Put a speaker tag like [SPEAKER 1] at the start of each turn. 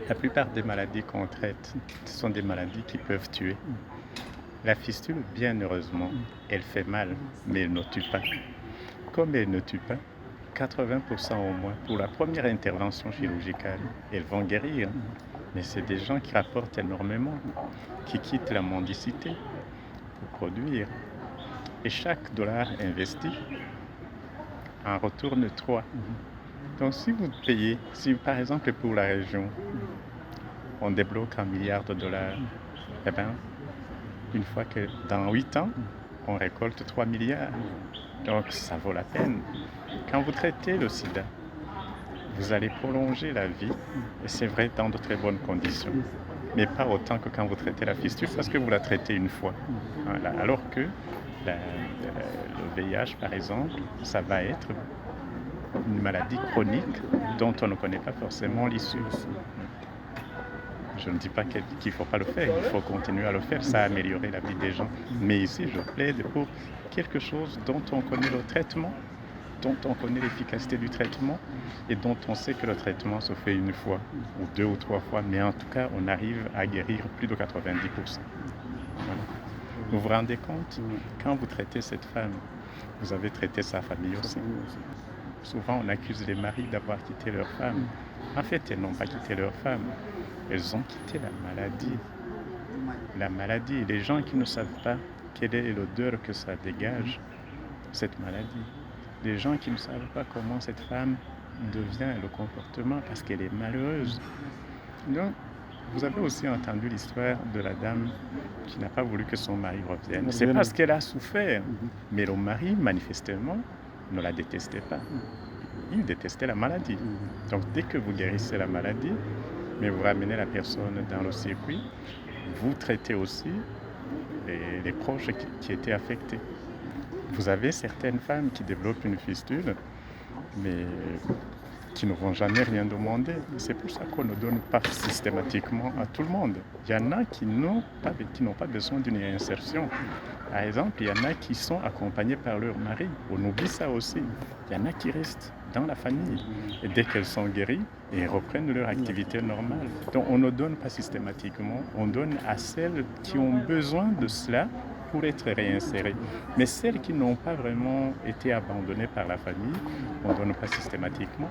[SPEAKER 1] La plupart des maladies qu'on traite, ce sont des maladies qui peuvent tuer. La fistule, bien heureusement, elle fait mal, mais elle ne tue pas. Comme elle ne tue pas, 80% au moins, pour la première intervention chirurgicale, elles vont guérir. Mais c'est des gens qui rapportent énormément, qui quittent la mendicité pour produire. Et chaque dollar investi en retourne 3. Donc si vous payez, si par exemple pour la région, on débloque 1 milliard de dollars, eh bien, une fois que dans 8 ans, on récolte 3 milliards. Donc ça vaut la peine. Quand vous traitez le sida, vous allez prolonger la vie, et c'est vrai dans de très bonnes conditions. Mais pas autant que quand vous traitez la fistule, parce que vous la traitez une fois. Voilà. Alors que le VIH, par exemple, ça va être une maladie chronique dont on ne connaît pas forcément l'issue. Je ne dis pas qu'il ne faut pas le faire, il faut continuer à le faire, ça a amélioré la vie des gens. Mais ici, je plaide pour quelque chose dont on connaît le traitement, dont on connaît l'efficacité du traitement et dont on sait que le traitement se fait une fois ou 2 ou 3 fois, mais en tout cas, on arrive à guérir plus de 90%. Voilà. Vous vous rendez compte, quand vous traitez cette femme, vous avez traité sa famille aussi. Souvent, on accuse les maris d'avoir quitté leur femme. En fait, elles n'ont pas quitté leur femme. Elles ont quitté la maladie. La maladie, les gens qui ne savent pas quelle est l'odeur que ça dégage, cette maladie. Les gens qui ne savent pas comment cette femme devient le comportement parce qu'elle est malheureuse. Donc, vous avez aussi entendu l'histoire de la dame qui n'a pas voulu que son mari revienne. C'est parce qu'elle a souffert. Mais le mari, manifestement, ne la détestait pas. Il détestait la maladie. Donc, dès que vous guérissez la maladie, mais vous ramenez la personne dans le circuit, vous traitez aussi les proches qui étaient affectés. Vous avez certaines femmes qui développent une fistule, mais qui ne vont jamais rien demander. C'est pour ça qu'on ne donne pas systématiquement à tout le monde. Il y en a qui n'ont pas besoin d'une réinsertion. Par exemple, il y en a qui sont accompagnés par leur mari. On oublie ça aussi. Il y en a qui restent dans la famille. Et dès qu'elles sont guéries, elles reprennent leur activité normale. Donc on ne donne pas systématiquement, on donne à celles qui ont besoin de cela pour être réinsérées. Mais celles qui n'ont pas vraiment été abandonnées par la famille, on ne donne pas systématiquement.